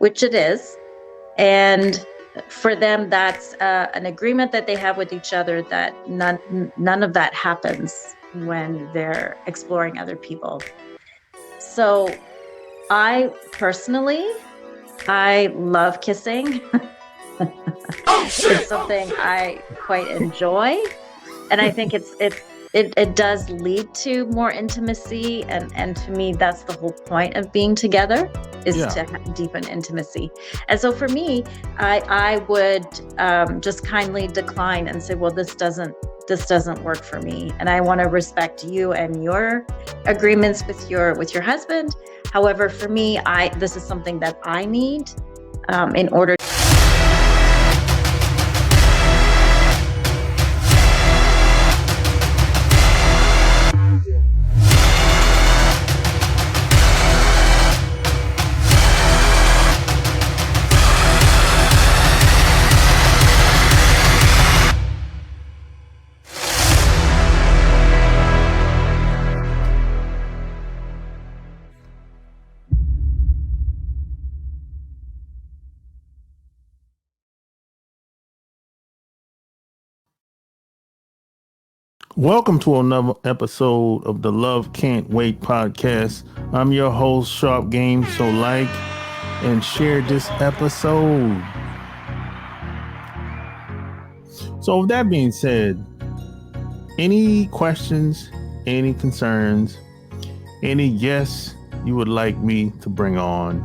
which it is. And for them, that's an agreement that they have with each other that none of that happens when they're exploring other people. So I personally, I love kissing. It's something I quite enjoy. And I think it does lead to more intimacy. And to me, that's the whole point of being together, is to deepen intimacy. And so for me, I would just kindly decline and say, well, this doesn't work for me. And I want to respect you and your agreements with your husband. However, for me, this is something that I need in order. Welcome to another episode of the Love Can't Wait podcast. I'm your host, Sharp Game. So like and share this episode. So with that being said, any questions, any concerns, any guests you would like me to bring on,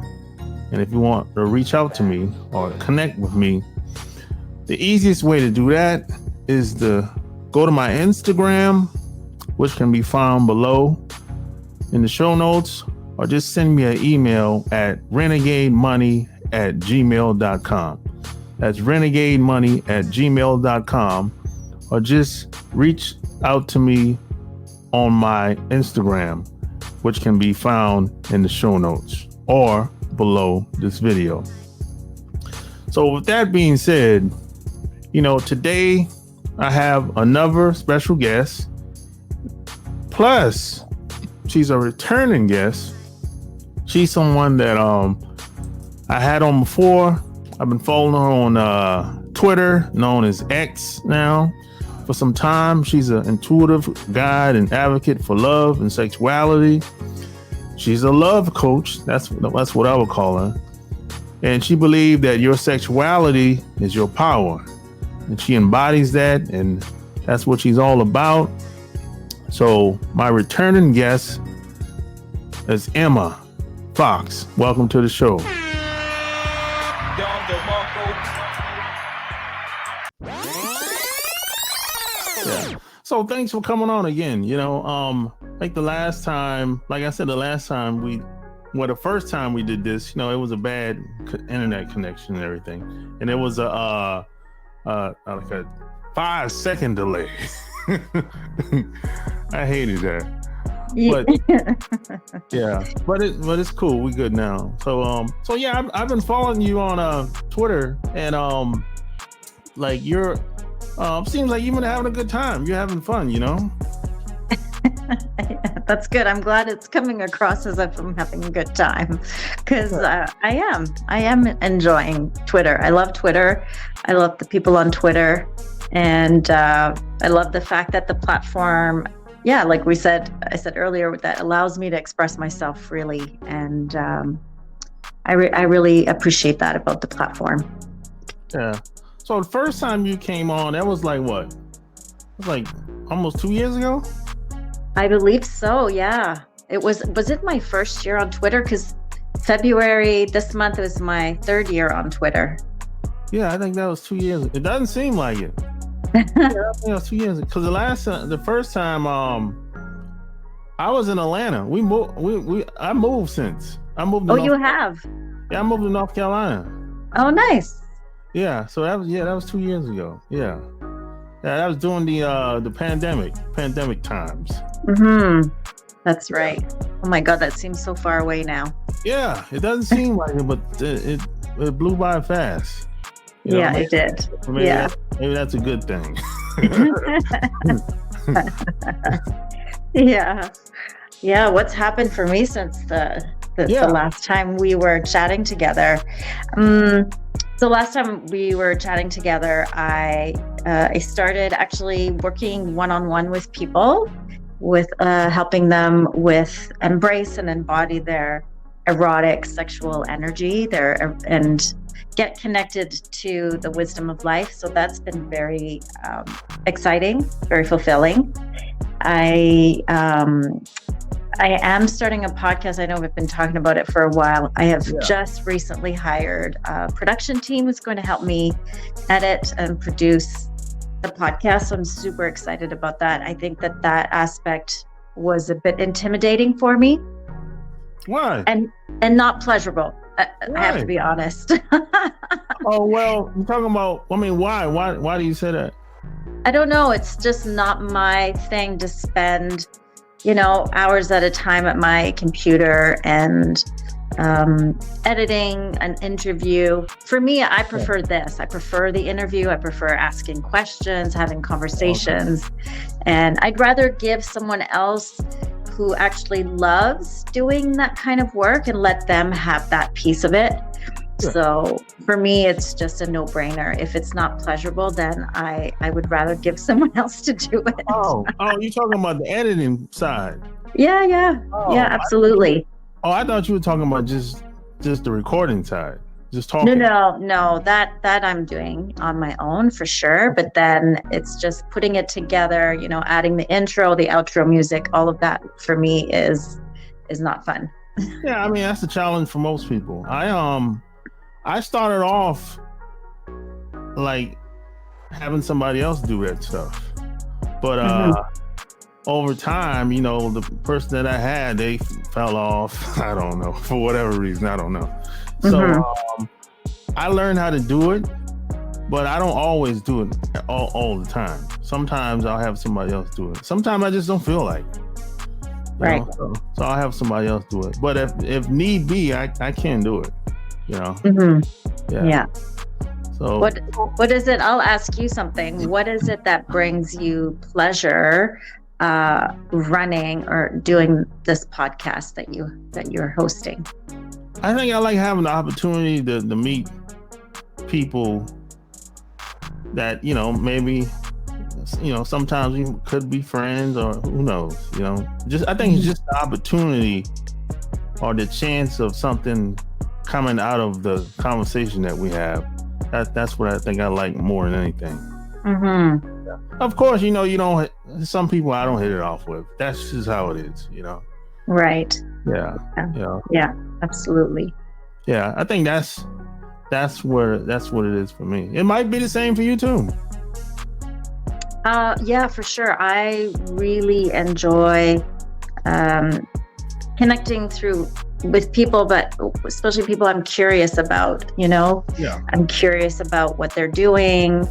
and if you want to reach out to me or connect with me, the easiest way to do that is to go to my Instagram, which can be found below in the show notes, or just send me an email at renegademoney@gmail.com. That's renegademoney@gmail.com, or just reach out to me on my Instagram, which can be found in the show notes or below this video. So with that being said, today I have another special guest, plus she's a returning guest. She's someone that I had on before. I've been following her on Twitter, known as X now, for some time. She's an intuitive guide and advocate for love and sexuality. She's a love coach. That's what I would call her. And she believed that your sexuality is your power. And she embodies that, and that's what she's all about. So my returning guest is Emme Fox. Welcome to the show. Yeah. So thanks for coming on again. Like the last time, like I said, the first time we did this, it was a bad internet connection and everything. And it was like a 5-second delay. I hated that. But but it's cool. We good now. So yeah, I've been following you on Twitter, and like you're seems like you've been having a good time. You're having fun, That's good. I'm glad it's coming across as if I'm having a good time, because I am enjoying Twitter. I love Twitter. I love the people on Twitter, and I love the fact that the platform, like I said earlier, that allows me to express myself freely, and I really appreciate that about the platform. Yeah. So the first time you came on, that was like what? It was like almost 2 years ago? I believe so, yeah. Was it my first year on Twitter? Because February this month was my third year on Twitter. Yeah, I think that was 2 years. It doesn't seem like it. Yeah, I think it was 2 years. Because the first time, I was in Atlanta. I moved since. I moved. You have? Yeah, I moved to North Carolina. Oh, nice. Yeah, so that was 2 years ago. Yeah, that was during the pandemic times. Mm-hmm. That's right. Oh my God, that seems so far away now. Yeah, it doesn't seem like it, but it blew by fast. It did. Maybe that's a good thing. Yeah. What's happened for me since the the last time we were chatting together. So last time we were chatting together, I started actually working one-on-one with people, with helping them with embrace and embody their erotic sexual energy, and get connected to the wisdom of life. So that's been very exciting, very fulfilling. I am starting a podcast. I know we've been talking about it for a while. I have just recently hired a production team who's going to help me edit and produce the podcast. So I'm super excited about that. I think that aspect was a bit intimidating for me. Why? And not pleasurable. I have to be honest. Oh, well, you're talking about, I mean, why? Why do you say that? I don't know. It's just not my thing to spend, hours at a time at my computer and editing an interview. For me, I prefer this. I prefer the interview. I prefer asking questions, having conversations. And I'd rather give someone else who actually loves doing that kind of work and let them have that piece of it. So for me, it's just a no-brainer. If it's not pleasurable, then I would rather give someone else to do it. Oh, you're talking about the editing side. Yeah, absolutely. I thought you were talking about just the recording side, just talking. No, that I'm doing on my own for sure. But then it's just putting it together, adding the intro, the outro music, all of that for me is not fun. Yeah, I mean, that's the challenge for most people. I started off like having somebody else do that stuff. But over time, the person that I had, they fell off. I don't know, for whatever reason, I don't know. So I learned how to do it, but I don't always do it all the time. Sometimes I'll have somebody else do it. Sometimes I just don't feel like it. Right. So I'll have somebody else do it. But if need be, I can do it. Yeah. So what is it? I'll ask you something. What is it that brings you pleasure running or doing this podcast that you're hosting? I think I like having the opportunity to meet people that, maybe, sometimes we could be friends or who knows, I think it's just the opportunity or the chance of something coming out of the conversation that we have. That's what I think I like more than anything. Of course, you don't, some people I don't hit it off with. That's just how it is, Right. Yeah, absolutely. Yeah, I think that's what it is for me. It might be the same for you too. Yeah, for sure. I really enjoy connecting with people, but especially people I'm curious about, I'm curious about what they're doing,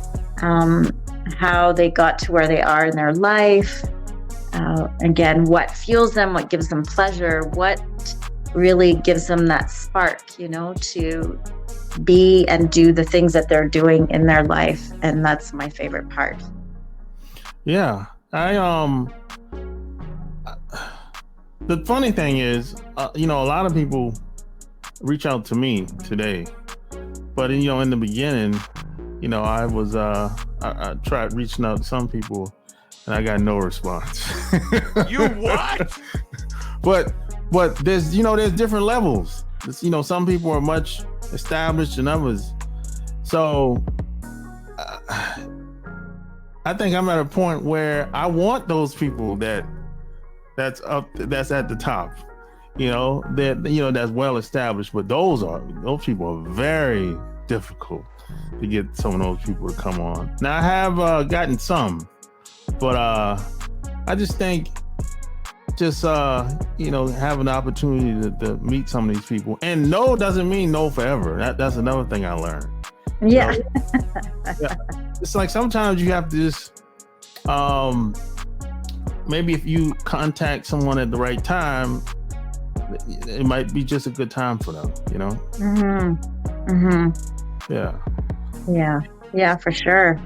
how they got to where they are in their life. Again, what fuels them, what gives them pleasure, what really gives them that spark, to be and do the things that they're doing in their life. And that's my favorite part. Yeah. The funny thing is, a lot of people reach out to me today, but in the beginning, I was, I tried reaching out to some people and I got no response. You what? But there's different levels. Some people are much established than others. So I think I'm at a point where I want those people that's at the top, that's well established. But those people are very difficult to get some of those people to come on. Now I have gotten some, but I just think having the opportunity to meet some of these people, and no doesn't mean no forever. That's another thing I learned. Yeah. Yeah. It's like sometimes you have to just maybe if you contact someone at the right time, it might be just a good time for them, Yeah, for sure.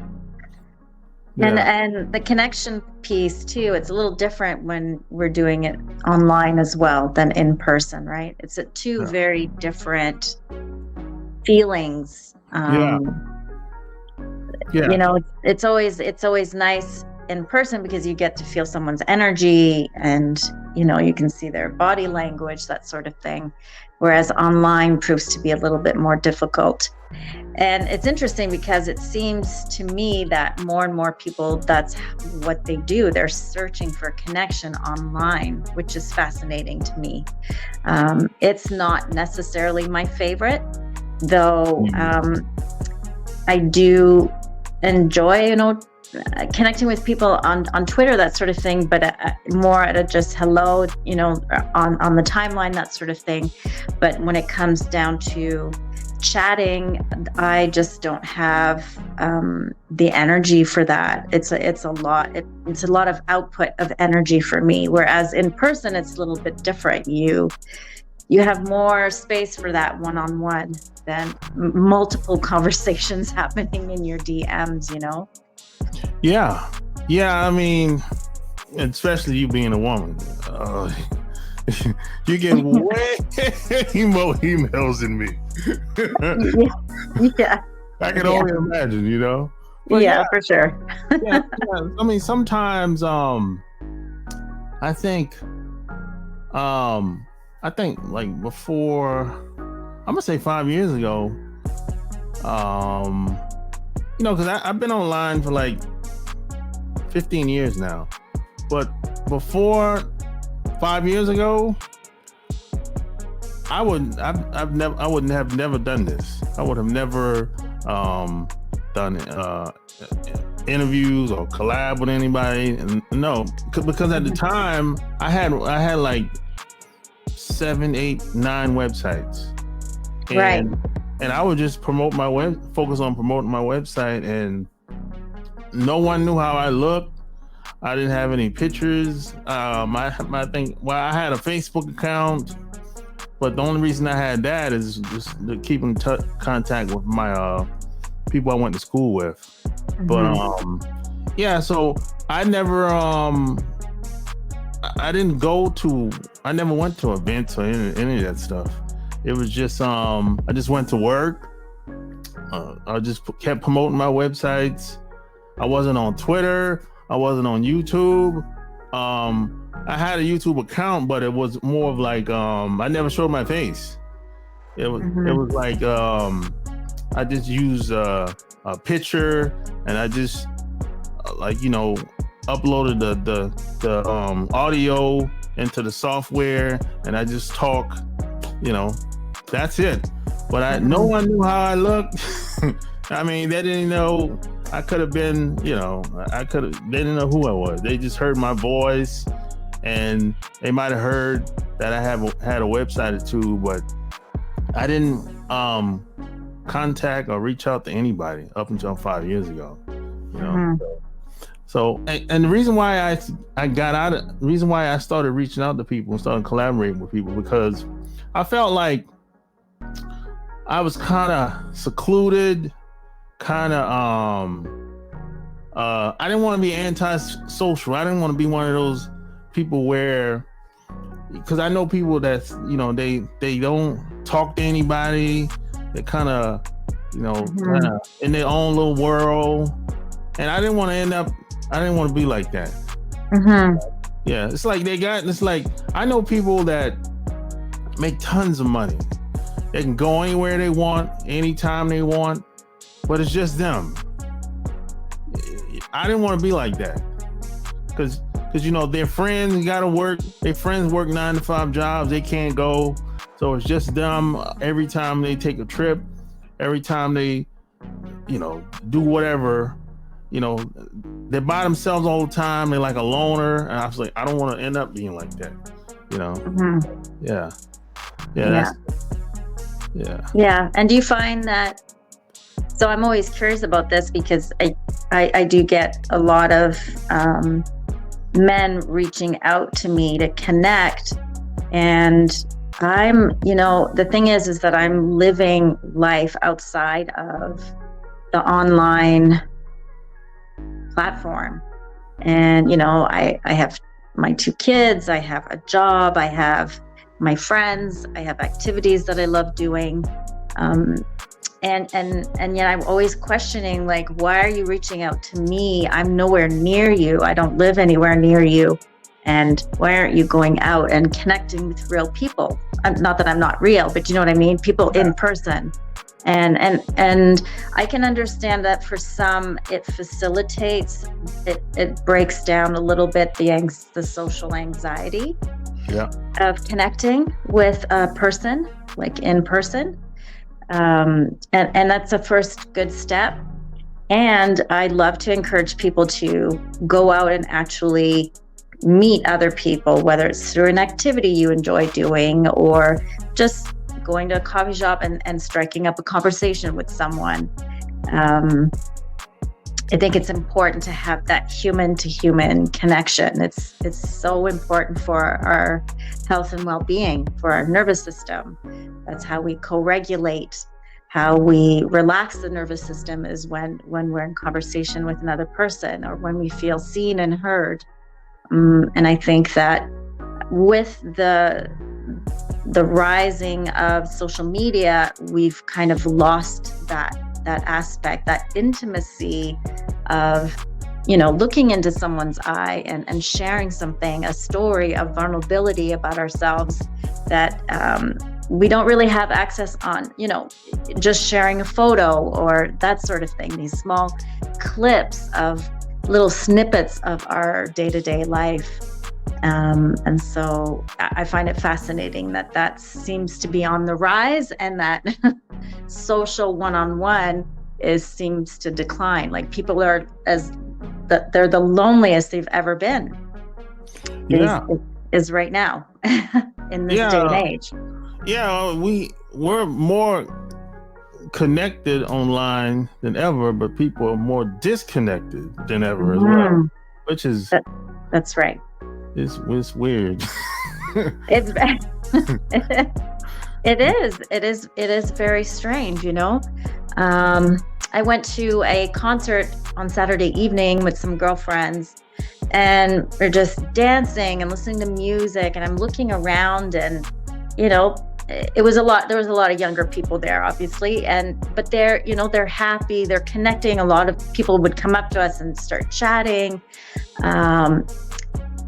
And the connection piece too, it's a little different when we're doing it online as well than in person, right? It's two very different feelings. You know, it's always nice in person because you get to feel someone's energy and, you know, you can see their body language, that sort of thing. Whereas online proves to be a little bit more difficult. And it's interesting because it seems to me that more and more people, that's what they do. They're searching for connection online, which is fascinating to me. It's not necessarily my favorite, though. I do enjoy, you know, connecting with people on Twitter, that sort of thing, but more at a just hello, you know, on the timeline, that sort of thing. But when it comes down to chatting, I just don't have the energy for that. It's a lot of output of energy for me. Whereas in person, it's a little bit different. You have more space for that one-on-one than multiple conversations happening in your DMs, you know? Yeah. I mean, especially you being a woman, you get way more emails than me. Yeah. I can only imagine, you know? But for sure. I mean, sometimes I think like before, I'm gonna say 5 years ago, you know, because I've been online for like 15 years now. But before 5 years ago, I wouldn't have never done this. I would have never done interviews or collab with anybody. No, because at the time I had like 7, 8, 9 websites. And I would just focus on promoting my website, and no one knew how I looked. I didn't have any pictures. I had a Facebook account, but the only reason I had that is just to keep in contact with my people I went to school with. Mm-hmm. But so I never I never went to events or any of that stuff. It was just I just went to work. I just kept promoting my websites. I wasn't on Twitter. I wasn't on YouTube. I had a YouTube account, but it was more of like I never showed my face. It was like I just used a picture, and I just uploaded the audio into the software, and I just talk. You know, that's it. But no one knew how I looked. I mean, they didn't know. I could have been, you know, they didn't know who I was. They just heard my voice, and they might have heard that I had a website or two, but I didn't contact or reach out to anybody up until 5 years ago. You know, so and the reason why the reason why I started reaching out to people and started collaborating with people, because I felt like I was kind of secluded, kind of I didn't want to be anti-social. I didn't want to be one of those people where, because I know people that, you know, they don't talk to anybody. They kind of, you know, kinda in their own little world, and I didn't want to be like that. Yeah, it's like I know people that make tons of money. They can go anywhere they want, anytime they want, but it's just them. I didn't want to be like that, because you know, their friends gotta work. Their friends work 9 to 5 jobs. They can't go, so it's just them. Every time they take a trip, every time they, you know, do whatever, you know, they're by themselves all the time. They're like a loner, and I was like, I don't want to end up being like that, you know. Yeah. And do you find that, so I'm always curious about this, because I do get a lot of men reaching out to me to connect, and I'm, you know, the thing is that I'm living life outside of the online platform. And, I have my 2 kids, I have a job, I have my friends, I have activities that I love doing. And yet I'm always questioning, like, why are you reaching out to me? I'm nowhere near you. I don't live anywhere near you. And why aren't you going out and connecting with real people? Not that I'm not real, but you know what I mean? People in person. And I can understand that for some, it facilitates, it breaks down a little bit the social anxiety of connecting with a person, like in person. And that's a first good step. And I love to encourage people to go out and actually meet other people, whether it's through an activity you enjoy doing or just going to a coffee shop and striking up a conversation with someone. I think it's important to have that human to human connection. It's so important for our health and well-being, for our nervous system. That's how we co-regulate. How we relax the nervous system is when we're in conversation with another person or when we feel seen and heard. And I think that with the rising of social media, we've kind of lost that aspect, that intimacy of, looking into someone's eye and sharing something, a story of vulnerability about ourselves that we don't really have access on, just sharing a photo or that sort of thing, these small clips of little snippets of our day-to-day life. And so I find it fascinating that seems to be on the rise and that social one-on-one seems to decline. Like people they're the loneliest they've ever been. Is right now in this day and age. Yeah, we're more connected online than ever, but people are more disconnected than ever as well, which is that's right. It's weird. It's it is very strange, I went to a concert on Saturday evening with some girlfriends, and we're just dancing and listening to music, and I'm looking around, and there was a lot of younger people there, obviously, but they're happy, they're connecting. A lot of people would come up to us and start chatting.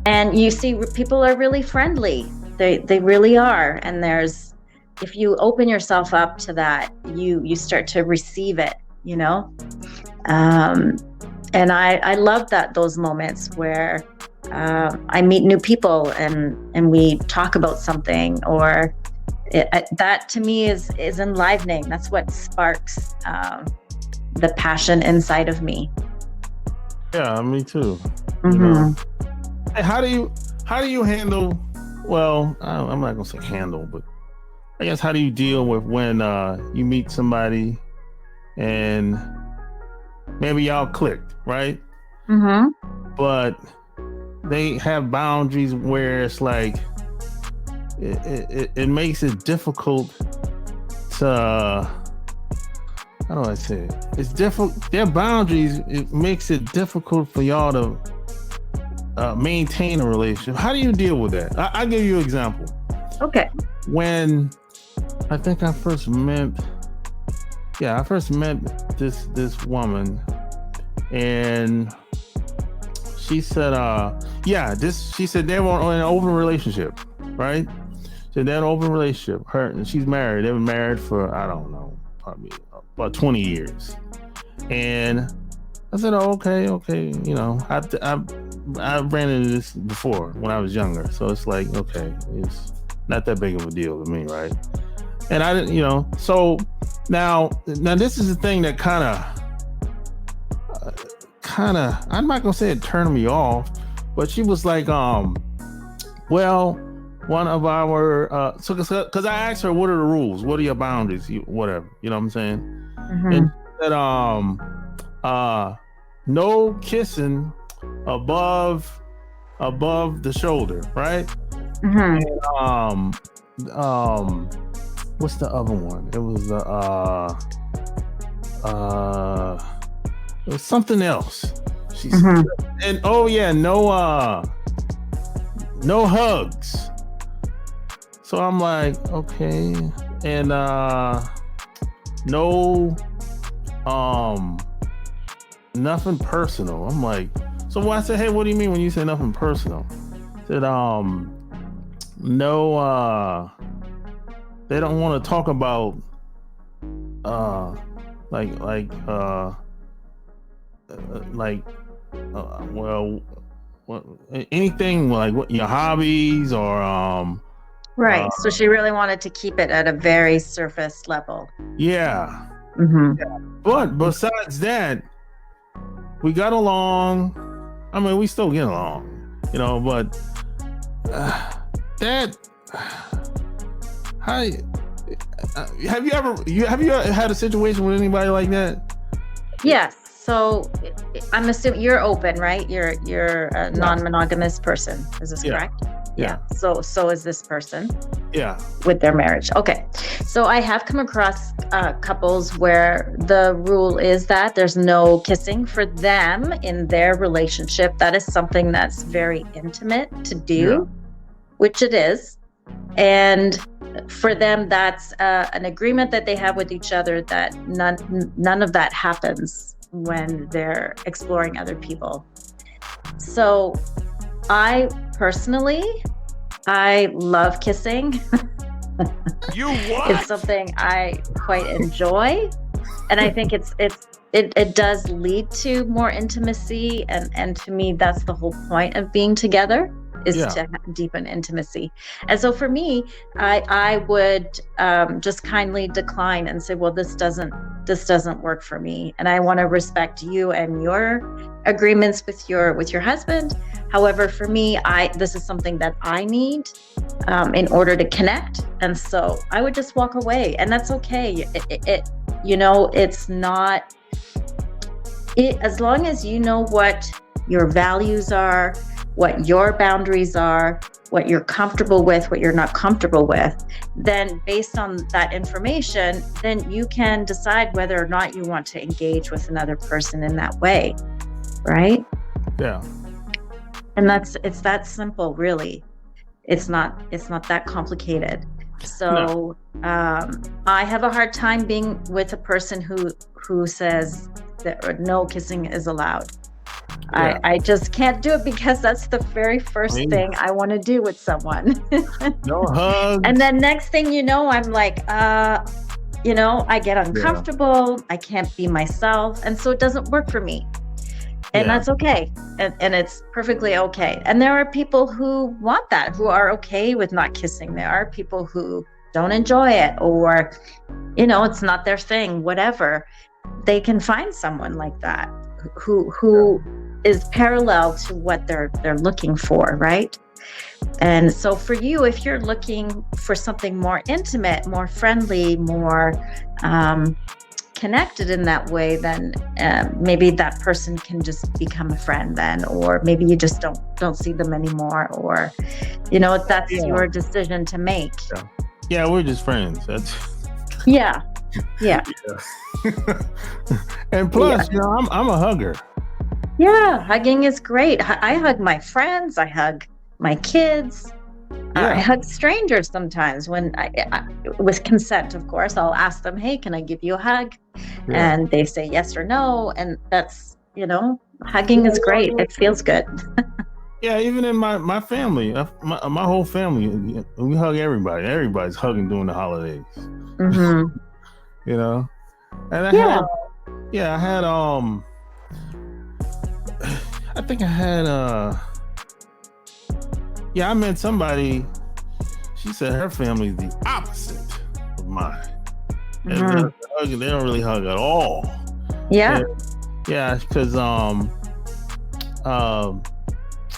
And you see people are really friendly. They really are. And if you open yourself up to that, you start to receive it, And I love those moments where I meet new people and we talk about something, or that to me is enlivening. That's what sparks the passion inside of me. Yeah, me too. Mm-hmm. How do you handle? Well, I'm not gonna say handle, but I guess how do you deal with when you meet somebody and maybe y'all clicked, right? Mm-hmm. But they have boundaries where it's like it makes it difficult to. How do I say it? It's difficult. Their boundaries, it makes it difficult for y'all to maintain a relationship. How do you deal with that? I'll give you an example. Okay. When I think I first met this woman, and she said, she said they were in an open relationship, right? So they're in an open relationship. She's married. They've been married for, I don't know, probably about 20 years. And I said, oh, okay. I ran into this before when I was younger. So it's like, okay, it's not that big of a deal to me, right? And I didn't, so now this is the thing that kind of, I'm not gonna say it turned me off, but she was like, well, one of our, because I asked her, what are the rules? What are your boundaries? Whatever, you know what I'm saying? Mm-hmm. And she said, no kissing above the shoulder, right? Mm-hmm. And, what's the other one? It was it was something else. She's and oh yeah, no hugs. So I'm like, okay, and no nothing personal. I'm like, so I said, hey, what do you mean when you say nothing personal? I said, no, they don't want to talk about well, what, anything like what your hobbies or Right. So she really wanted to keep it at a very surface level. yeah. Mm-hmm. But besides that, we got along. I mean, we still get along, but that hi have you ever had a situation with anybody like that? Yes. So I'm assuming you're open, right? You're a non-monogamous person. Is this correct? Yeah. So is this person. Yeah. With their marriage. Okay. So I have come across couples where the rule is that there's no kissing for them in their relationship. That is something that's very intimate to do, which it is. And for them, that's an agreement that they have with each other that none of that happens when they're exploring other people. So I personally, I love kissing. You what? It's something I quite enjoy. And I think it does lead to more intimacy. And to me, that's the whole point of being together, is to deepen intimacy. And so for me, I would just kindly decline and say, well, this doesn't work for me. And I want to respect you and your agreements with your husband. However, for me, this is something that I need in order to connect. And so I would just walk away, and that's okay. It's not, as long as you know what your values are, what your boundaries are, what you're comfortable with, what you're not comfortable with, then based on that information, then you can decide whether or not you want to engage with another person in that way, right? Yeah. And it's that simple, really. It's not that complicated. So I have a hard time being with a person who says that no kissing is allowed. Yeah. I just can't do it, because that's the very first thing I want to do with someone. No hugs. And then next thing you know, I'm like, I get uncomfortable. I can't be myself. And so it doesn't work for me. And that's okay. And it's perfectly okay. And there are people who want that, who are okay with not kissing. There are people who don't enjoy it, or, it's not their thing, whatever. They can find someone like that who is parallel to what they're looking for, right? And so for you, if you're looking for something more intimate, more friendly, more connected in that way, then maybe that person can just become a friend then, or maybe you just don't see them anymore, or that's your decision to make. Yeah, we're just friends. That's yeah. And plus, I'm a hugger. Yeah, hugging is great. I hug my friends. I hug my kids. I hug strangers sometimes when with consent, of course. I'll ask them, hey, can I give you a hug? And they say yes or no. And that's, hugging is great. It feels good. Yeah, even in my family, my whole family, we hug everybody. Everybody's hugging during the holidays. Mm-hmm. And I had I think I had I met somebody. She said her family's the opposite of mine. Mm-hmm. They don't really hug at all. Yeah. Because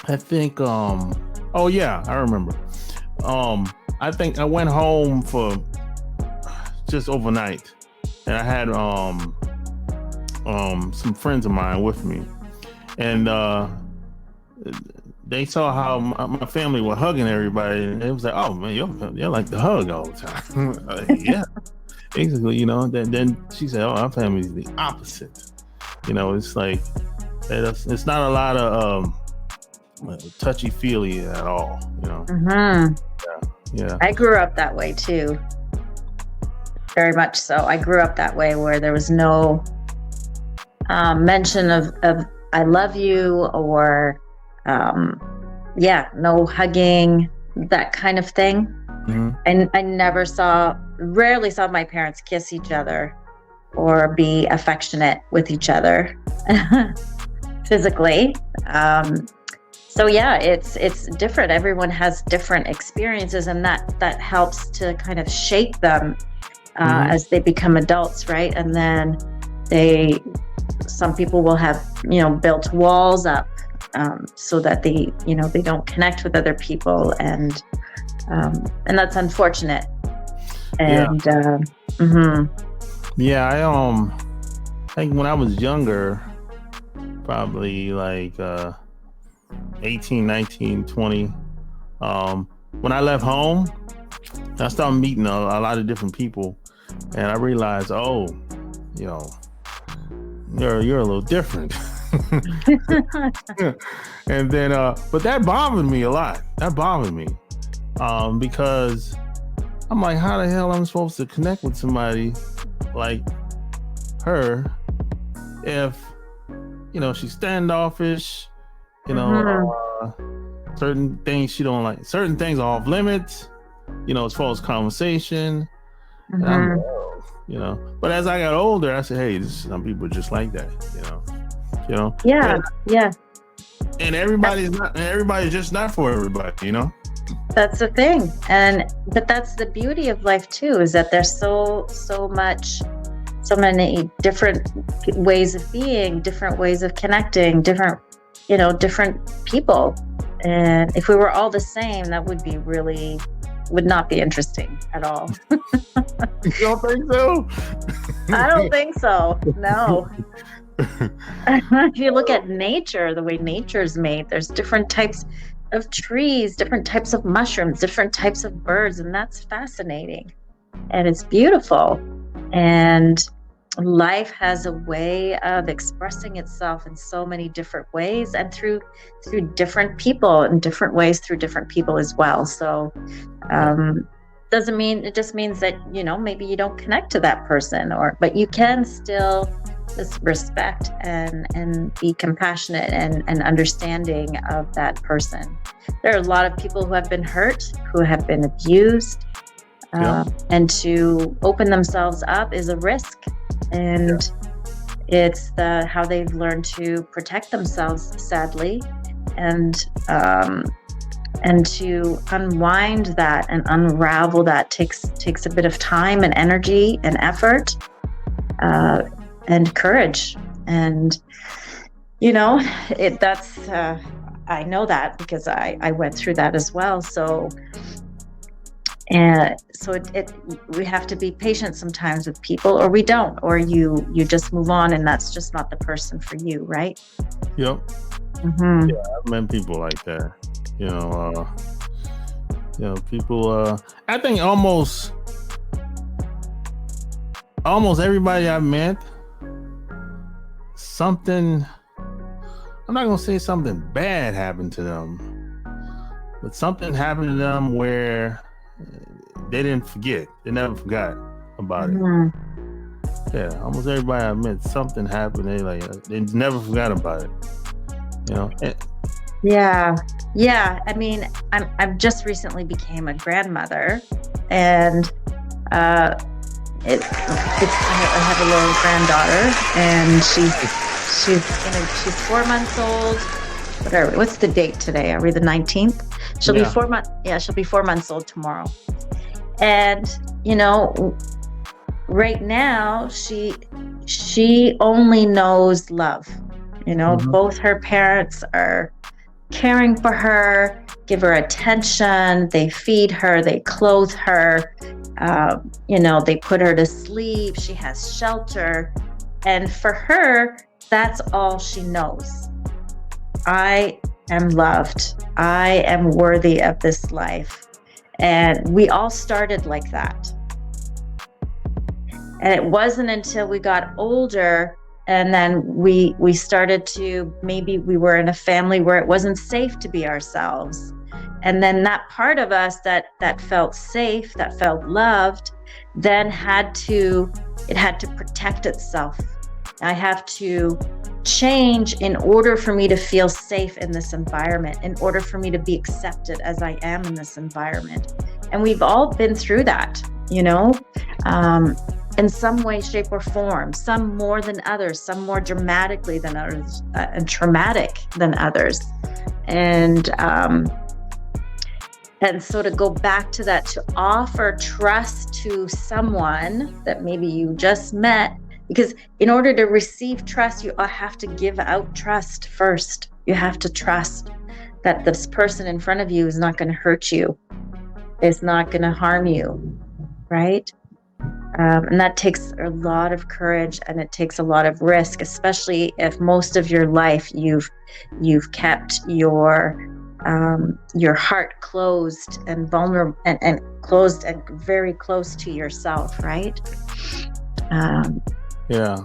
I think I remember. I think I went home for just overnight, and I had some friends of mine with me, and they saw how my family were hugging everybody, and it was like, oh man, they like to hug all the time. Yeah, basically, Then she said, oh, our family's the opposite. It's like It's not a lot of touchy feely at all, you know. Yeah. I grew up that way too. Very much so. I grew up that way where there was no mention of I love you or no hugging, that kind of thing. Mm-hmm. And I rarely saw my parents kiss each other or be affectionate with each other physically. So yeah, it's different. Everyone has different experiences, and that helps to kind of shape them as they become adults, right? And then some people will have, built walls up so that they don't connect with other people, and that's unfortunate. And I think when I was younger, probably like 18, 19, 20, when I left home, I started meeting a lot of different people, and I realized, you're a little different. And then but that bothered me a lot. Because I'm like, how the hell am I supposed to connect with somebody like her if she's standoffish, certain things she don't like, certain things are off limits, as far as conversation. And I'm like, but as I got older, I said, hey, some people are just like that, Yeah. And everybody's just not for everybody, That's the thing. But that's the beauty of life too, is that there's so many different ways of being, different ways of connecting, different people. And if we were all the same, that would not be interesting at all. You don't think so? I don't think so. No. If you look at nature, the way nature's made, there's different types of trees, different types of mushrooms, different types of birds, and that's fascinating. And it's beautiful. And life has a way of expressing itself in so many different ways, and through different people, in different ways through different people as well. So it just means that maybe you don't connect to that person, but you can still just respect and be compassionate and understanding of that person. There are a lot of people who have been hurt, who have been abused, and to open themselves up is a risk. And it's how they've learned to protect themselves, sadly, and to unwind that and unravel that takes a bit of time and energy and effort and courage. And that's I know that because I went through that as well. So we have to be patient sometimes with people, or we don't, or you just move on, and that's just not the person for you, right? Yep. Mm-hmm. Yeah, I've met people like that. People. I think almost everybody I've met, something. I'm not gonna say something bad happened to them, but something happened to them where they didn't forget. They never forgot about it. Yeah, almost everybody I met, something happened. They never forgot about it. Yeah. I mean, I've just recently became a grandmother, and I have a little granddaughter, and she's 4 months old. What's the date today? Are we the 19th? She'll be 4 months. Yeah, she'll be 4 months old tomorrow. And right now she only knows love. Both her parents are caring for her, give her attention, they feed her, they clothe her, they put her to sleep, she has shelter. And for her, that's all she knows. I am loved. I am worthy of this life. And we all started like that. And it wasn't until we got older And then we started to, maybe we were in a family where it wasn't safe to be ourselves. And then that part of us that felt safe, that felt loved, then it had to protect itself. I have to change in order for me to feel safe in this environment, in order for me to be accepted as I am in this environment. And we've all been through that, you know, in some way, shape, or form, some more than others, some more dramatically than others, and traumatic than others. And so to go back to that, to offer trust to someone that maybe you just met, because in order to receive trust, you have to give out trust first. You have to trust that this person in front of you is not going to hurt you, is not going to harm you, right? And that takes a lot of courage, and it takes a lot of risk, especially if most of your life you've kept your heart closed and vulnerable and closed and very close to yourself, right? Yeah.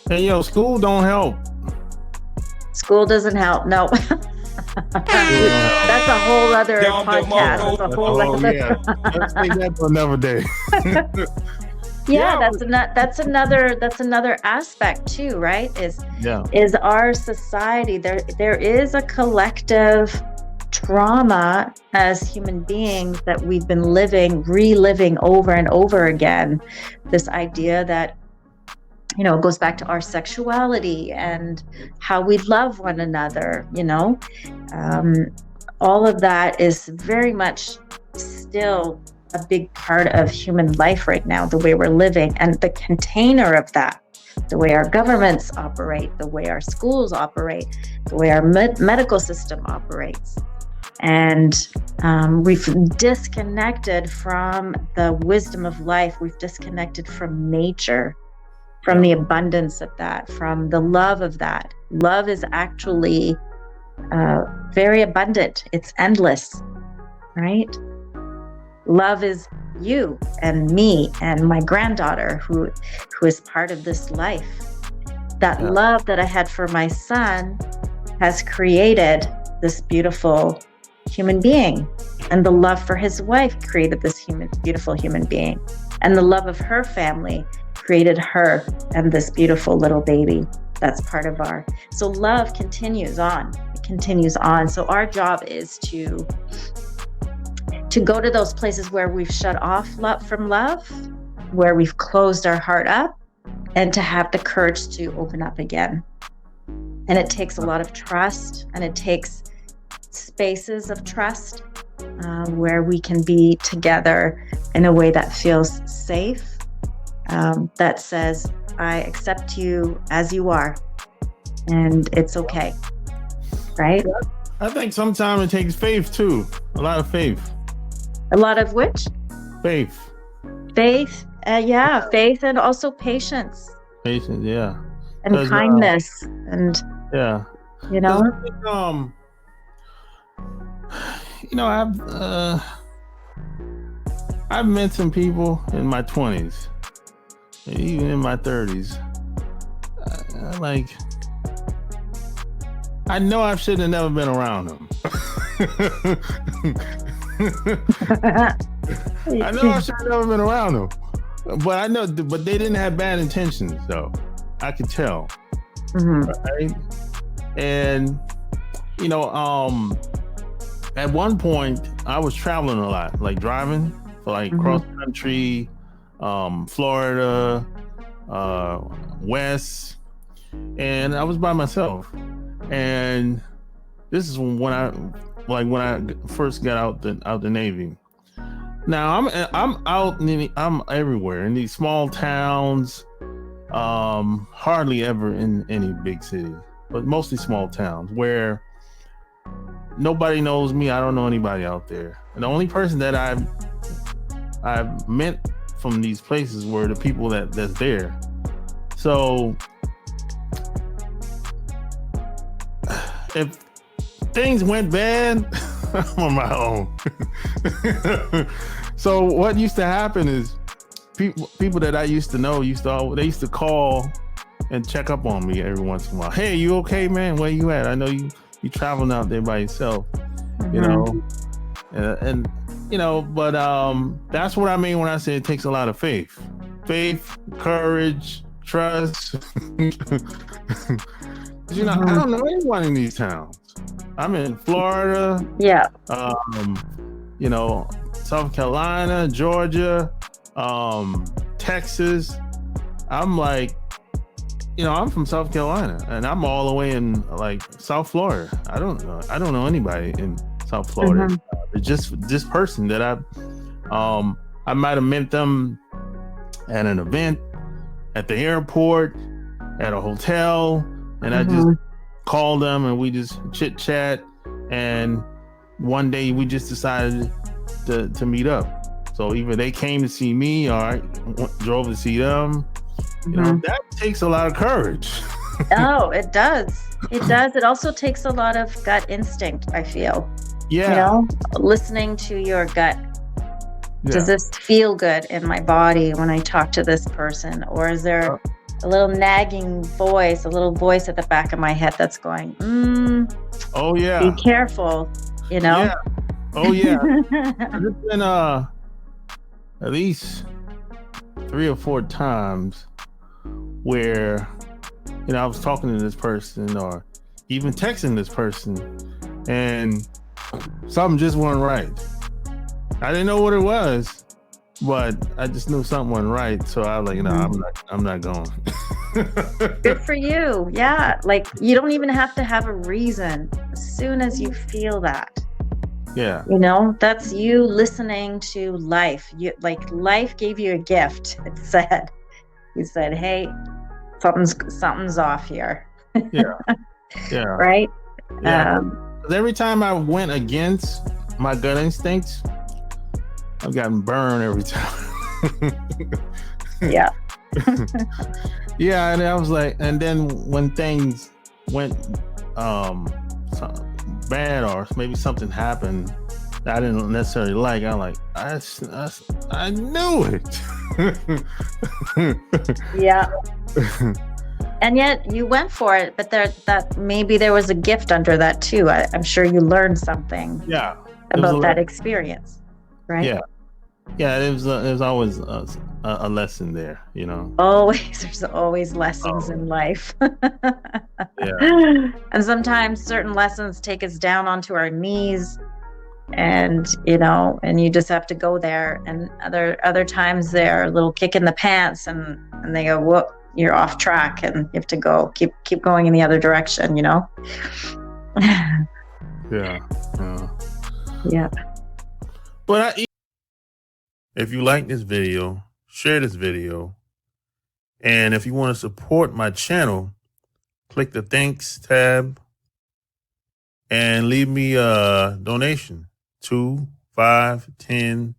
And school don't help. School doesn't help. No. That's a whole other podcast. That's a whole other. Yeah. Let's take that for another day. Yeah, that's another aspect too, right? Is our society, there is a collective trauma as human beings that we've been reliving over and over again. This idea that, you know, it goes back to our sexuality and how we love one another, you know. All of that is very much still a big part of human life right now, the way we're living, and the container of that, the way our governments operate, the way our schools operate, the way our medical system operates. And we've disconnected from the wisdom of life. We've disconnected from nature, from the abundance of that, from the love of that. Love is actually very abundant. It's endless, right? Love is you and me and my granddaughter who is part of this life. That love that I had for my son has created this beautiful human being, and the love for his wife created this beautiful human being, and the love of her family created her and this beautiful little baby that's part of so love continues on. It continues on. So our job is to go to those places where we've shut off love from love, where we've closed our heart up, and to have the courage to open up again. And it takes a lot of trust, and it takes spaces of trust where we can be together in a way that feels safe, that says, I accept you as you are, and it's okay, right? I think sometimes it takes faith too, a lot of faith. A lot of which? Faith. Faith, faith, and also patience. Patience, yeah. And kindness, and you know. I've met some people in my 20s, even in my 30s. I know I should have never been around them. I know I should have never been around them, but they didn't have bad intentions, though. I could tell. Right? And at one point I was traveling a lot, like driving for cross country, Florida, West, and I was by myself. And this is when I first got out the Navy. Now I'm everywhere in these small towns, hardly ever in any big city, but mostly small towns where nobody knows me. I don't know anybody out there. And the only person that I've met from these places were the people that's there. So if things went bad, I'm on my own. So what used to happen is people that I used to know they used to call and check up on me every once in a while. Hey, you okay, man? Where you at? I know you traveling out there by yourself, you know, and you know, but that's what I mean when I say it takes a lot of faith, courage, trust. You know, I don't know anyone in these towns. I'm in Florida. Yeah. You know, South Carolina, Georgia, Texas. I'm like, you know, I'm from South Carolina, and I'm all the way in like South Florida. I don't know anybody in South Florida. It's just this person that I might have met them at an event, at the airport, at a hotel, and I just called them and we just chit chat. And one day we just decided to meet up. So either they came to see me or I drove to see them. You know, that takes a lot of courage. Oh, it does. It does. It also takes a lot of gut instinct, I feel. Yeah. You know, listening to your gut. Yeah. Does this feel good in my body when I talk to this person? Or is there a little nagging voice, a little voice at the back of my head that's going, oh yeah, be careful, you know? Yeah. Oh yeah. There's been at least 3 or 4 times where, you know, I was talking to this person or even texting this person and something just wasn't right. I didn't know what it was, but I just knew something wasn't right. So I was like, no, I'm not going. Good for you. Yeah. Like you don't even have to have a reason. As soon as you feel that. Yeah. You know, that's you listening to life. You like life gave you a gift. It said, you said, hey, something's off here. Yeah. Yeah. Right. Yeah. Every time I went against my gut instincts, I've gotten burned every time. Yeah. Yeah, and I was like, and then when things went bad or maybe something happened that I didn't necessarily like, I'm like, I knew it. Yeah. And yet you went for it, but that maybe there was a gift under that too. I'm sure you learned something. Yeah. About that experience, right? Yeah. Yeah, it was always a lesson there, you know. There's always lessons in life. Yeah. And sometimes certain lessons take us down onto our knees, and you know, and you just have to go there. And other times they're a little kick in the pants, and they go, whoop, you're off track, and you have to go keep going in the other direction, you know. Yeah. Yeah. But if you like this video, share this video. And if you want to support my channel, click the thanks tab and leave me a donation. $2, $5, $10,